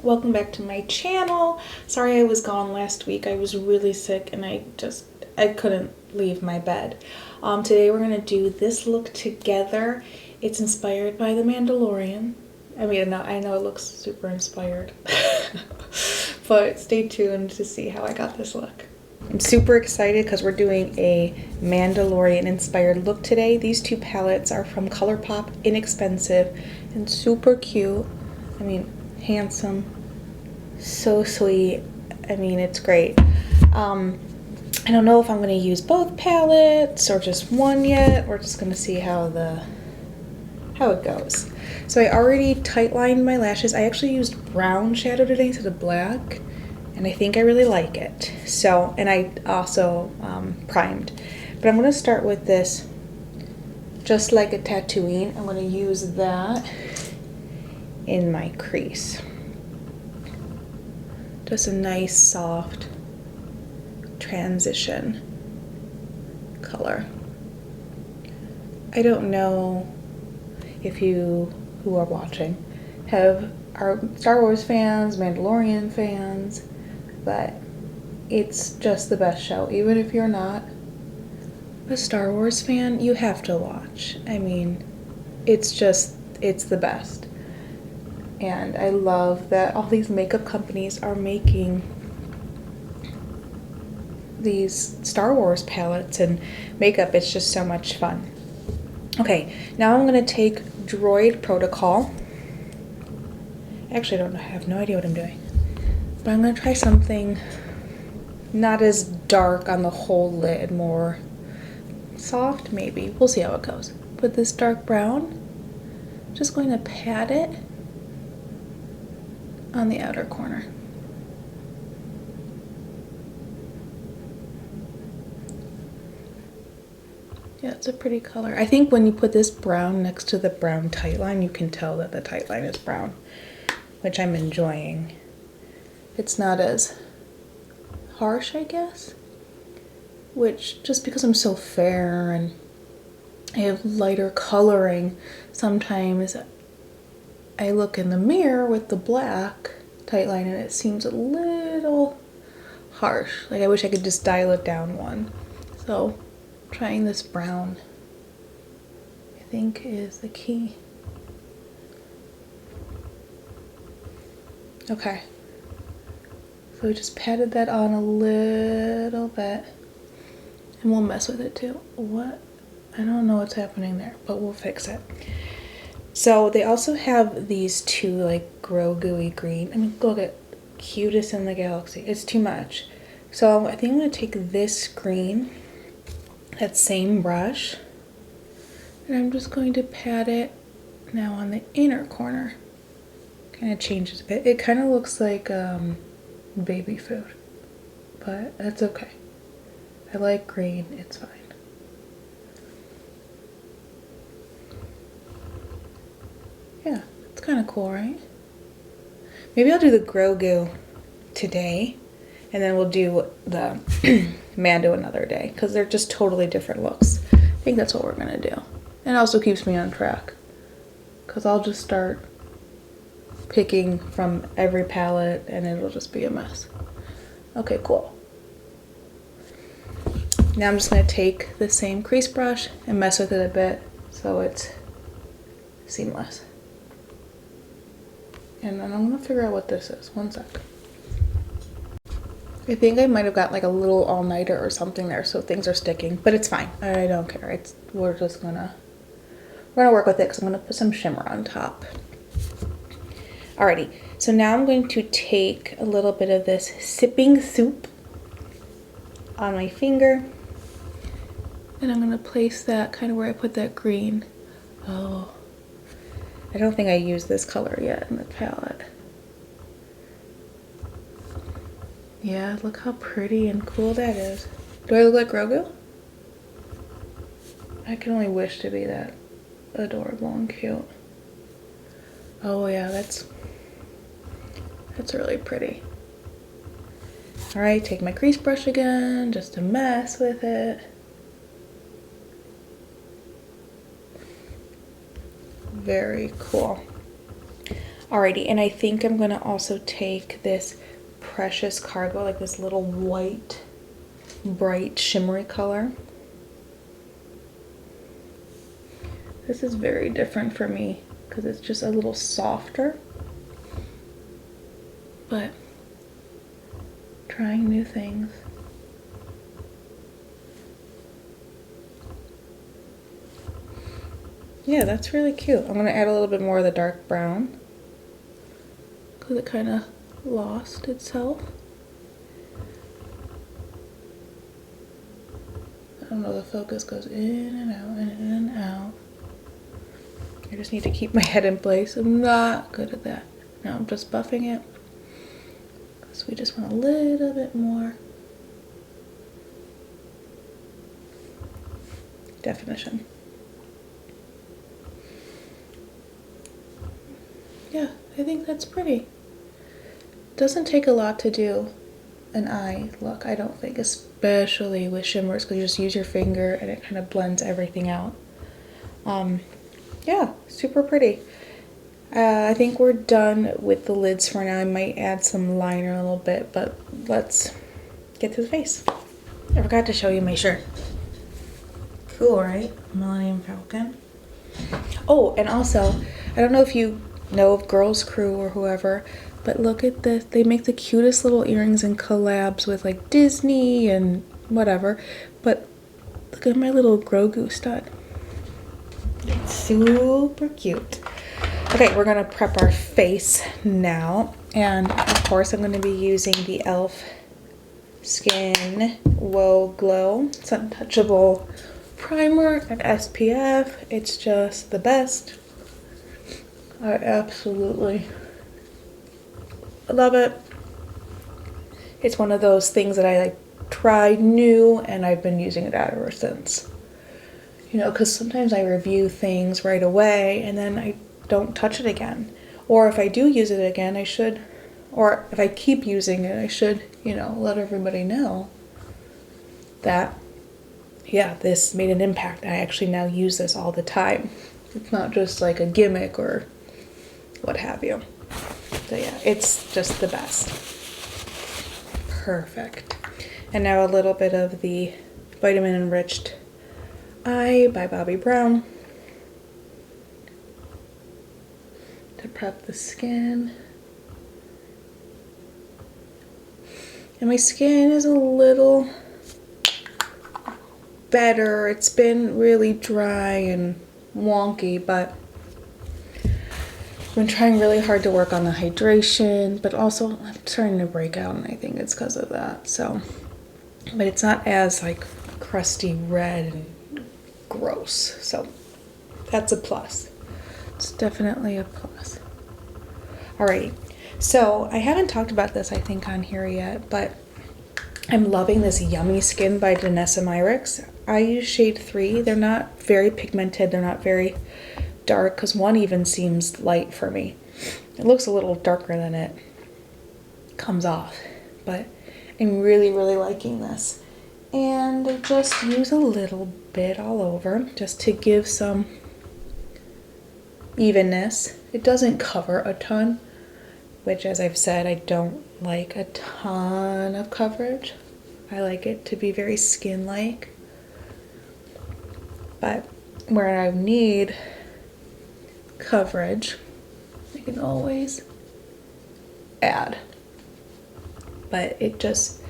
Welcome back to my channel. Sorry I was gone last week. I was really sick and I couldn't leave my bed. Today we're gonna do this look together. It's inspired by the Mandalorian. I know it looks super inspired, but stay tuned to see how I got this look. I'm super excited because we're doing a Mandalorian inspired look today. These two palettes are from ColourPop, inexpensive and super cute. Handsome, so sweet. It's great. I don't know if I'm going to use both palettes or just one yet. We're just going to see how it goes. So I already tight lined my lashes. I actually used brown shadow today instead of black, and I think I really like it. So, and I also primed. But I'm going to start with this, just like a Tatooine. I'm going to use that in my crease. Just a nice soft transition color. I don't know if you who are watching are Star Wars fans, Mandalorian fans, but it's just the best show. Even if you're not a Star Wars fan, you have to watch. It's the best. And I love that all these makeup companies are making these Star Wars palettes and makeup. It's just so much fun. Okay, now I'm going to take Droid Protocol. Actually, I have no idea what I'm doing. But I'm going to try something not as dark on the whole lid, more soft maybe. We'll see how it goes. With this dark brown, just going to pat it on the outer corner. Yeah, it's a pretty color. I think when you put this brown next to the brown tight line, you can tell that the tight line is brown, which I'm enjoying. It's not as harsh, I guess, which just because I'm so fair and I have lighter coloring, sometimes I look in the mirror with the black tight line and it seems a little harsh. Like I wish I could just dial it down one. So trying this brown, I think, is the key. Okay. So we just patted that on a little bit and we'll mess with it too. I don't know what's happening there, but we'll fix it. So they also have these two like Grogu-y green. Look at cutest in the galaxy. It's too much. So I think I'm going to take this green, that same brush, and I'm just going to pat it now on the inner corner. Kind of changes a bit. It kind of looks like baby food, but that's okay. I like green. It's fine. Yeah, it's kind of cool, right? Maybe I'll do the Grogu today, and then we'll do the Mando another day, because they're just totally different looks. I think that's what we're going to do. And it also keeps me on track, because I'll just start picking from every palette, and it'll just be a mess. Okay, cool. Now I'm just going to take the same crease brush and mess with it a bit so it's seamless. And then I'm gonna figure out what this is. One sec. I think I might have got like a little all-nighter or something there, so things are sticking, but it's fine. I don't care. We're gonna work with it because I'm gonna put some shimmer on top. Alrighty, so now I'm going to take a little bit of this sipping soup on my finger, and I'm gonna place that kind of where I put that green. Oh. I don't think I used this color yet in the palette. Yeah, look how pretty and cool that is. Do I look like Grogu? I can only wish to be that adorable and cute. Oh yeah, that's really pretty. Alright, take my crease brush again, just to mess with it. Very cool. Alrighty, and I think I'm gonna also take this Precious Cargo, like this little white, bright, shimmery color. This is very different for me because it's just a little softer, but trying new things. Yeah, that's really cute. I'm gonna add a little bit more of the dark brown because it kind of lost itself. I don't know, the focus goes in and out, in and out. I just need to keep my head in place. I'm not good at that. Now I'm just buffing it because we just want a little bit more definition. Yeah, I think that's pretty. Doesn't take a lot to do an eye look, I don't think, especially with shimmers, because you just use your finger and it kind of blends everything out. Yeah, super pretty. I think we're done with the lids for now. I might add some liner a little bit, but let's get to the face. I forgot to show you my shirt. Cool, right? Millennium Falcon. Oh, and also, I don't know if you know of Girls Crew or whoever, but look at this. They make the cutest little earrings and collabs with like Disney and whatever. But look at my little Grogu stud. It's super cute. Okay, we're gonna prep our face now. And of course, I'm gonna be using the e.l.f. Skin Whoa Glow. It's untouchable primer and SPF. It's just the best. I absolutely love it. It's one of those things that I like tried new and I've been using it ever since. You know, because sometimes I review things right away and then I don't touch it again. Or if I do use it again, I should, or if I keep using it, I should, you know, let everybody know that, yeah, this made an impact. I actually now use this all the time. It's not just like a gimmick or what have you. So yeah, it's just the best. Perfect. And now a little bit of the Vitamin Enriched Eye by Bobbi Brown to prep the skin. And my skin is a little better. It's been really dry and wonky, but I've been trying really hard to work on the hydration, but also I'm starting to break out, and I think it's because of that. So, but it's not as like crusty red and gross. So that's a plus. It's definitely a plus. Alrighty. So I haven't talked about this, I think, on here yet, but I'm loving this Yummy Skin by Danessa Myricks. I use shade 3. They're not very pigmented. They're not very dark, because one even seems light for me. It looks a little darker than it comes off, but I'm really, really liking this. And I just use a little bit all over just to give some evenness. It doesn't cover a ton, which, as I've said, I don't like a ton of coverage. I like it to be very skin-like. But where I need coverage, I can always add. But it just,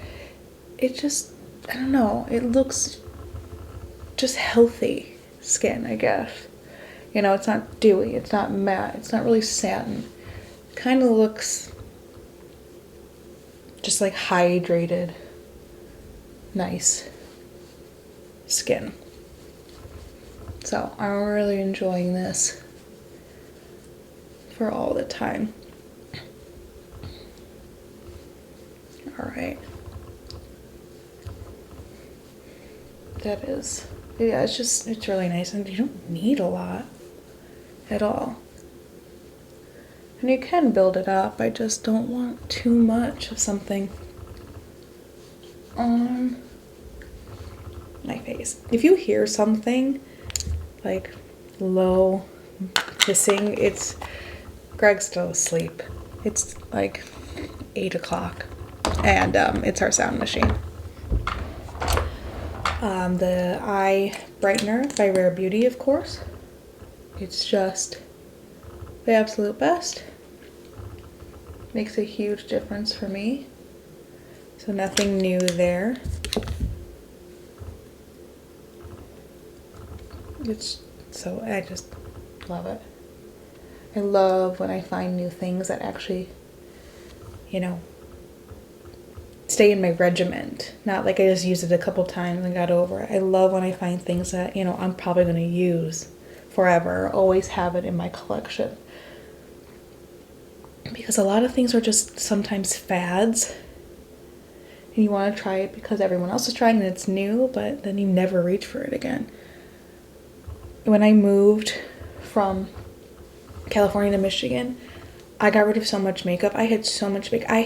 I don't know, it looks just healthy skin, I guess. You know, it's not dewy, it's not matte, it's not really satin. It kind of looks just like hydrated, nice skin. So I'm really enjoying this for all the time. All right. That is, yeah, it's really nice, and you don't need a lot at all. And you can build it up. I just don't want too much of something on my face. If you hear something like low hissing, it's Greg's still asleep. It's like 8 o'clock, and it's our sound machine. The eye brightener by Rare Beauty, of course. It's just the absolute best. Makes a huge difference for me. So nothing new there. I just love it. I love when I find new things that actually, you know, stay in my regiment. Not like I just used it a couple times and got over it. I love when I find things that, you know, I'm probably going to use forever, always have it in my collection. Because a lot of things are just sometimes fads. And you want to try it because everyone else is trying and it's new, but then you never reach for it again. When I moved from California to Michigan, I got rid of so much makeup. I had so much makeup. I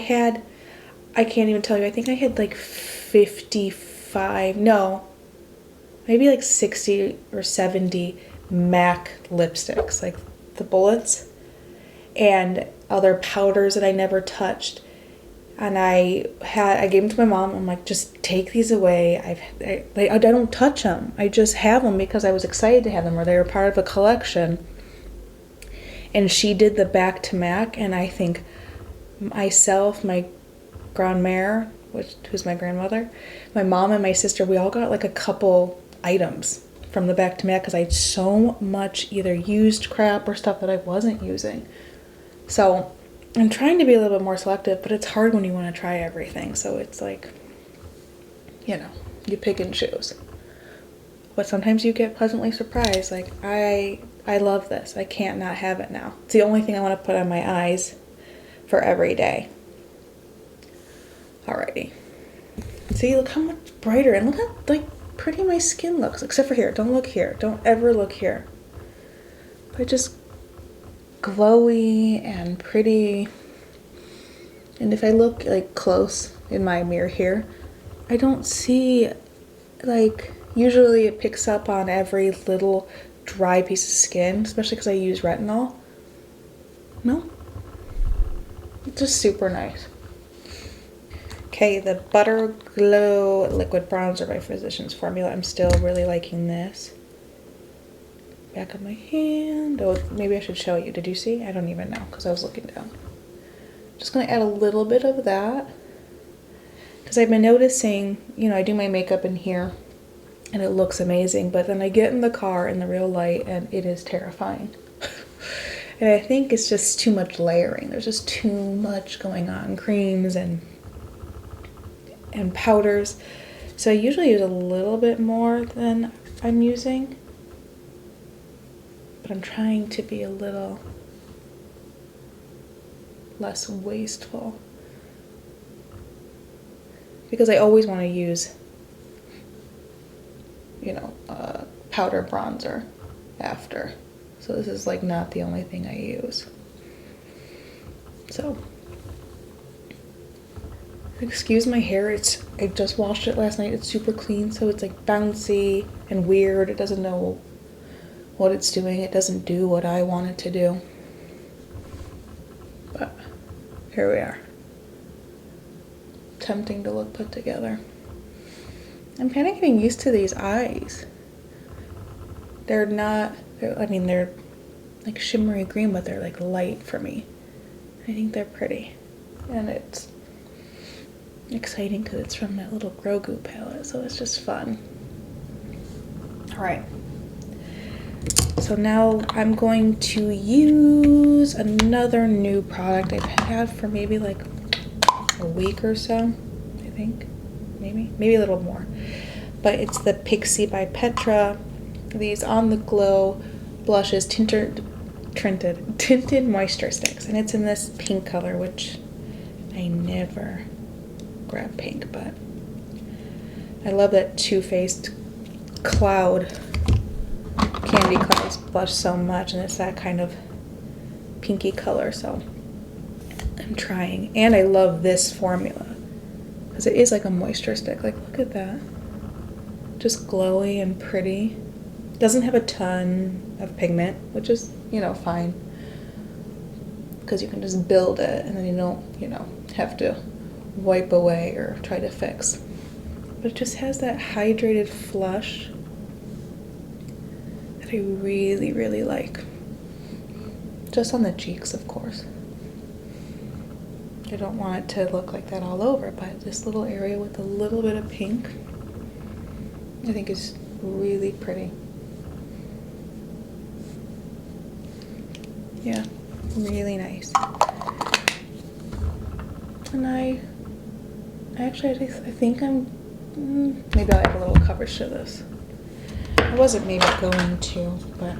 can't even tell you, I think I had like 55, no, maybe like 60 or 70 MAC lipsticks, like the bullets, and other powders that I never touched. And I gave them to my mom. I'm like, just take these away. I don't touch them. I just have them because I was excited to have them, or they were part of a collection. And she did the back to MAC, and I think myself, my grandmère, who's my grandmother, my mom and my sister, we all got like a couple items from the back to MAC because I had so much either used crap or stuff that I wasn't using. So I'm trying to be a little bit more selective, but it's hard when you want to try everything. So it's like, you know, you pick and choose. But sometimes you get pleasantly surprised. Like, I love this. I can't not have it now. It's the only thing I want to put on my eyes for every day. Alrighty. See, look how much brighter, and look how like pretty my skin looks. Except for here. Don't look here. Don't ever look here. But just glowy and pretty. And if I look like close in my mirror here, I don't see, like, usually it picks up on every little dry piece of skin, especially because I use retinol. No, it's just super nice. Okay, the Butter Glow Liquid Bronzer by Physicians Formula. I'm still really liking this. Back of my hand. Oh, maybe I should show you. Did you see? I don't even know because I was looking down. Just going to add a little bit of that because I've been noticing, you know, I do my makeup in here and it looks amazing, but then I get in the car in the real light and it is terrifying. And I think it's just too much layering. There's just too much going on. Creams and powders. So I usually use a little bit more than I'm using. But I'm trying to be a little less wasteful. Because I always want to use, you know, powder bronzer after. So this is like not the only thing I use. So, excuse my hair, I just washed it last night. It's super clean, so it's like bouncy and weird. It doesn't know what it's doing. It doesn't do what I want it to do. But here we are. Tempting to look put together. I'm kind of getting used to these eyes. They're like shimmery green, but they're like light for me. I think they're pretty. And it's exciting because it's from that little Grogu palette, so it's just fun. Alright. So now I'm going to use another new product I've had for maybe like a week or so, I think. Maybe a little more. But it's the Pixie by Petra. These On the Glow blushes, tinted moisture sticks. And it's in this pink color, which I never grab pink, but I love that Too Faced Cloud Candy Clouds blush so much, and it's that kind of pinky color, so I'm trying. And I love this formula because it is like a moisture stick. Like, look at that. Just glowy and pretty. Doesn't have a ton of pigment, which is, you know, fine. because you can just build it and then you don't, you know, have to wipe away or try to fix. But it just has that hydrated flush that I really, really like. Just on the cheeks, of course. I don't want it to look like that all over, but this little area with a little bit of pink, I think is really pretty. Yeah, really nice. And I think maybe I'll add a little coverage to this. I wasn't maybe going to, but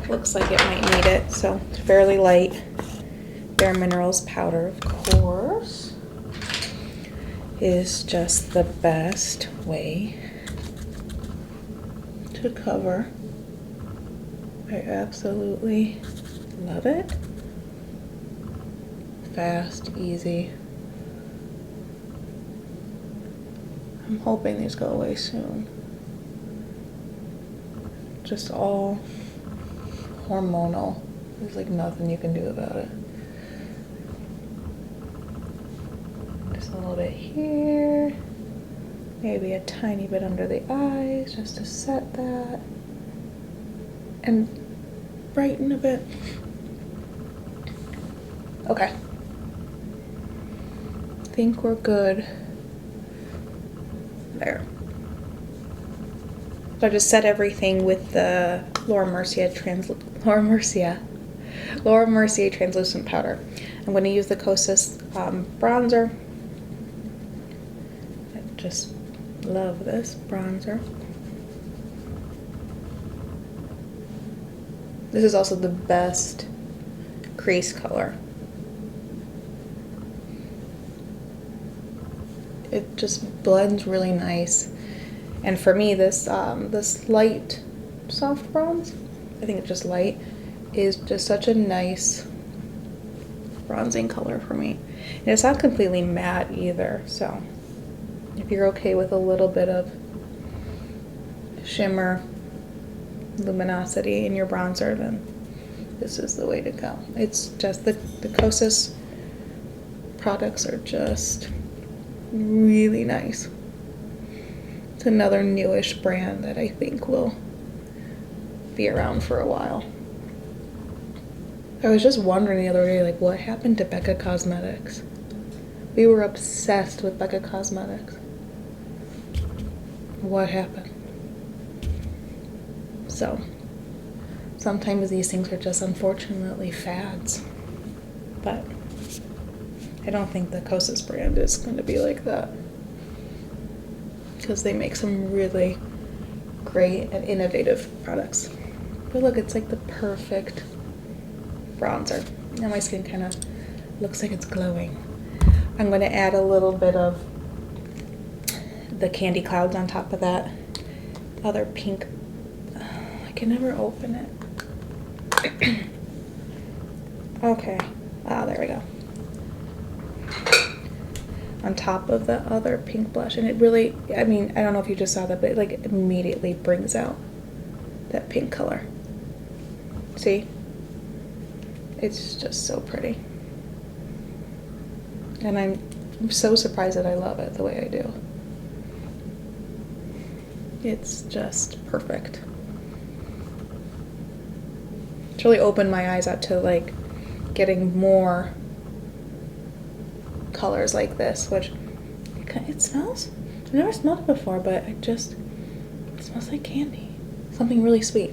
looks like it might need it. So it's fairly light. Bare Minerals powder, of course, is just the best way to cover. I absolutely love it. Fast, easy. I'm hoping these go away soon. Just all hormonal. There's like nothing you can do about it. Just a little bit here. Maybe a tiny bit under the eyes just to set that. And brighten a bit. Okay. I think we're good. There. So I just set everything with the Laura Mercier translucent powder. I'm going to use the Kosas bronzer. I just love this bronzer. This is also the best crease color. It just blends really nice. And for me, this light soft bronze, I think it's just light, is just such a nice bronzing color for me. And it's not completely matte either, so if you're okay with a little bit of shimmer, luminosity in your bronzer, then this is the way to go. It's just the Kosas products are just really nice. It's another newish brand that I think will be around for a while. I was just wondering the other day, like, what happened to Becca Cosmetics? We were obsessed with Becca Cosmetics. What happened? So, sometimes these things are just unfortunately fads. But I don't think the Kosas brand is going to be like that, because they make some really great and innovative products. But look, it's like the perfect bronzer. Now my skin kind of looks like it's glowing. I'm going to add a little bit of the Candy Clouds on top of that other pink. I can never open it. Okay. There we go. On top of the other pink blush, and it really, I mean, I don't know if you just saw that, but it like immediately brings out that pink color. See? It's just so pretty. And I'm so surprised that I love it the way I do. It's just perfect. It's really opened my eyes out to like getting more colors like this, which it smells, I've never smelled it before, but it smells like candy. Something really sweet.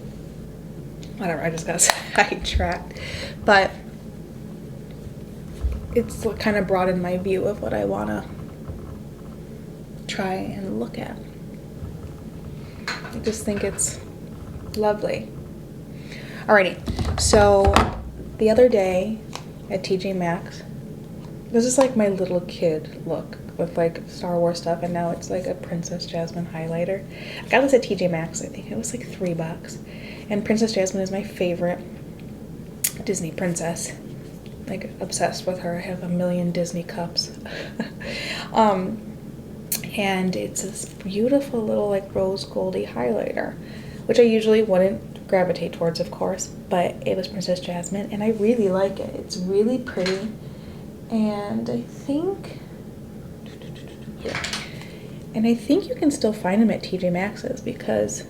Whatever, I just got sidetracked. But it's what kind of broadened my view of what I want to try and look at. I just think it's lovely. Alrighty, so the other day at TJ Maxx, this is like my little kid look with like Star Wars stuff, and now it's like a Princess Jasmine highlighter. I got this at TJ Maxx. I think it was like $3. And Princess Jasmine is my favorite Disney princess. Like obsessed with her. I have a million Disney cups. And it's this beautiful little like rose goldy highlighter, which I usually wouldn't gravitate towards, of course, but it was Princess Jasmine, and I really like it. It's really pretty, and I think, yeah, and I think you can still find them at TJ Maxx's because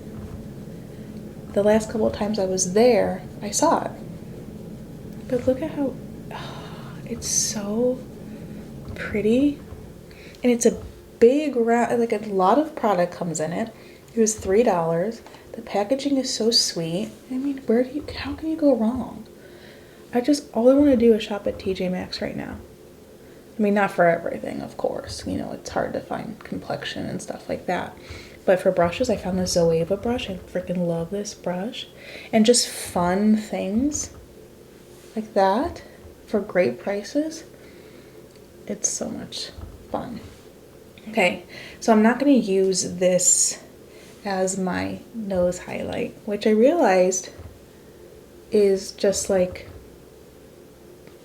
the last couple of times I was there, I saw it. But look at how, it's so pretty, and it's a big round, like a lot of product comes in it. It was $3. The packaging is so sweet. I mean, how can you go wrong? All I want to do is shop at TJ Maxx right now. I mean, not for everything, of course. You know, it's hard to find complexion and stuff like that. But for brushes, I found the Zoeva brush. I freaking love this brush. And just fun things like that for great prices. It's so much fun. Okay, so I'm not going to use this as my nose highlight, which I realized is just like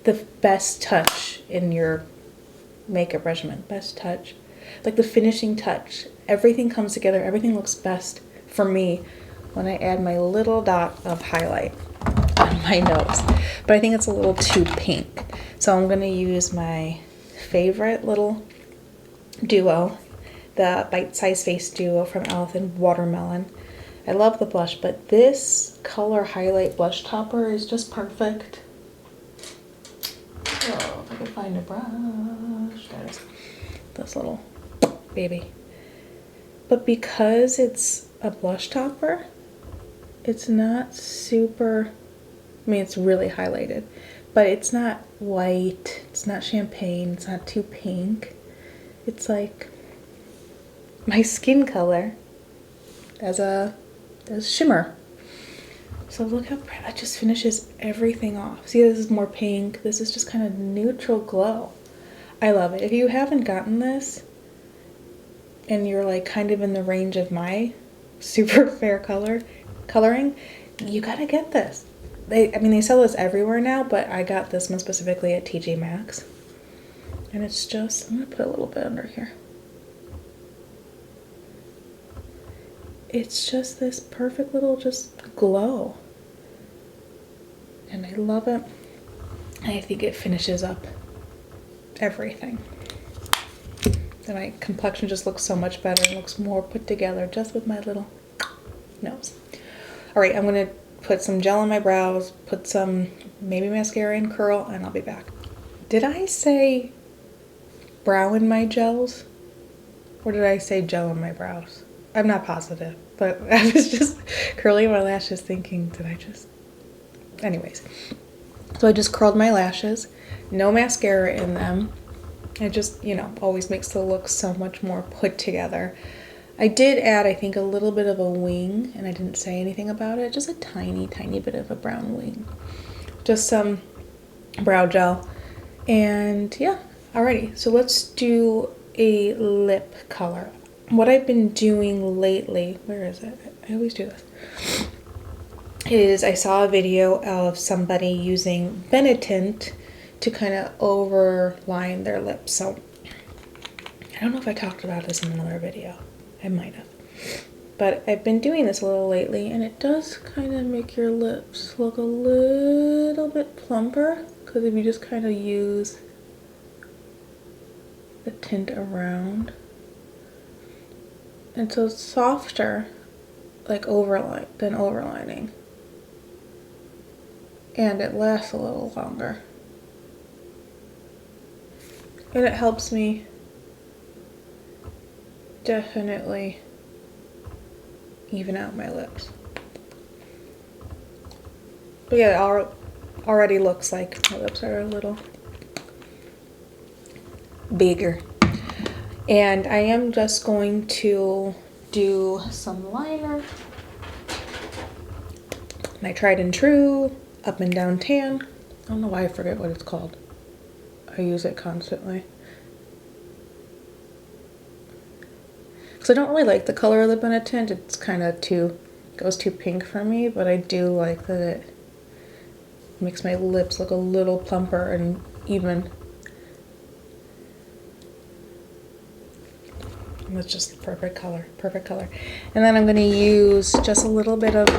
the best touch in your makeup regimen. Best touch, like the finishing touch. Everything comes together. Everything looks best for me when I add my little dot of highlight on my nose. But I think it's a little too pink. So I'm going to use my favorite little duo, the Bite Size Face Duo from e.l.f. in Watermelon. I love the blush, but this color highlight blush topper is just perfect. Oh, if I could find a brush. There's this little baby. But because it's a blush topper, it's not super, I mean, it's really highlighted, but it's not white, it's not champagne, it's not too pink. It's like my skin color as shimmer. So look how that just finishes everything off. See, this is more pink. This is just kind of neutral glow. I love it. If you haven't gotten this and you're like kind of in the range of my super fair coloring, you gotta get this. I mean, they sell this everywhere now, but I got this one specifically at TJ Maxx. And it's just, I'm gonna put a little bit under here. It's just this perfect little just glow. And I love it. And I think it finishes up everything. And my complexion just looks so much better and looks more put together just with my little nose. All right, I'm gonna put some gel on my brows, put some maybe mascara and curl, and I'll be back. Did I say brow in my gels? Or did I say gel on my brows? I'm not positive, but I was just curling my lashes thinking, did I just... Anyways, so I just curled my lashes, no mascara in them. It just, you know, always makes the look so much more put together. I did add, I think, a little bit of a wing, and I didn't say anything about it, just a tiny, tiny bit of a brown wing. Just some brow gel, and yeah, alrighty. So let's do a lip color. What I've been doing lately, where is it? I always do this. Is I saw a video of somebody using Benetint to kind of overline their lips. So I don't know if I talked about this in another video. I might have. But I've been doing this a little lately, and it does kind of make your lips look a little bit plumper, because if you just kind of use the tint around. And so it's softer, like than overlining. And it lasts a little longer. And it helps me definitely even out my lips. But yeah, it already looks like my lips are a little bigger. And I am just going to do some liner. My tried and true up and down tan. I don't know why I forget what it's called. I use it constantly. Because I don't really like the color of the Benetint. It's kind of goes too pink for me, but I do like that it makes my lips look a little plumper and even. And it's just the perfect color, perfect color. And then I'm going to use just a little bit of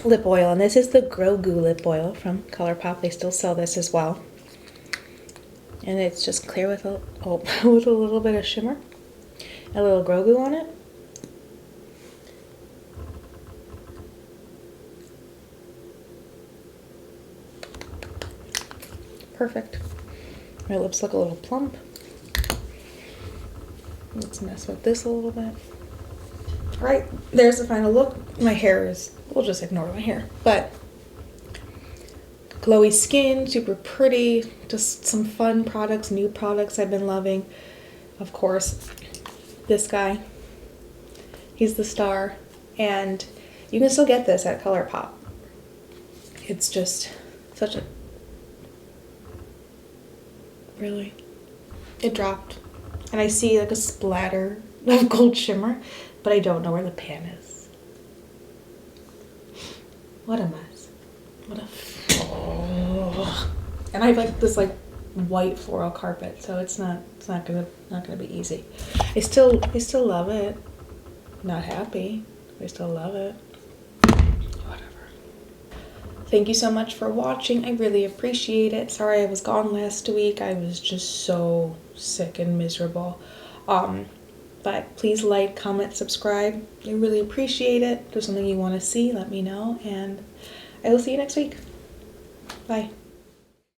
lip oil, and this is the Grogu lip oil from ColourPop. They still sell this as well. And it's just clear with a, with a little bit of shimmer. A little Grogu on it. Perfect. My lips look a little plump. Let's mess with this a little bit. All right, there's the final look. My hair is, we'll just ignore my hair, but glowy skin, super pretty, just some fun products, new products I've been loving. Of course, this guy, he's the star, and you can still get this at ColourPop. It's just such a, really, it dropped, and I see like a splatter of gold shimmer, but I don't know where the pan is. What a mess. What a, oh. And I have like this like white floral carpet, so it's not gonna be easy. I still love it. Not happy. I still love it. Whatever. Thank you so much for watching. I really appreciate it. Sorry I was gone last week. I was just so sick and miserable. But please like, comment, subscribe. I really appreciate it. If there's something you want to see, let me know, and I will see you next week. Bye.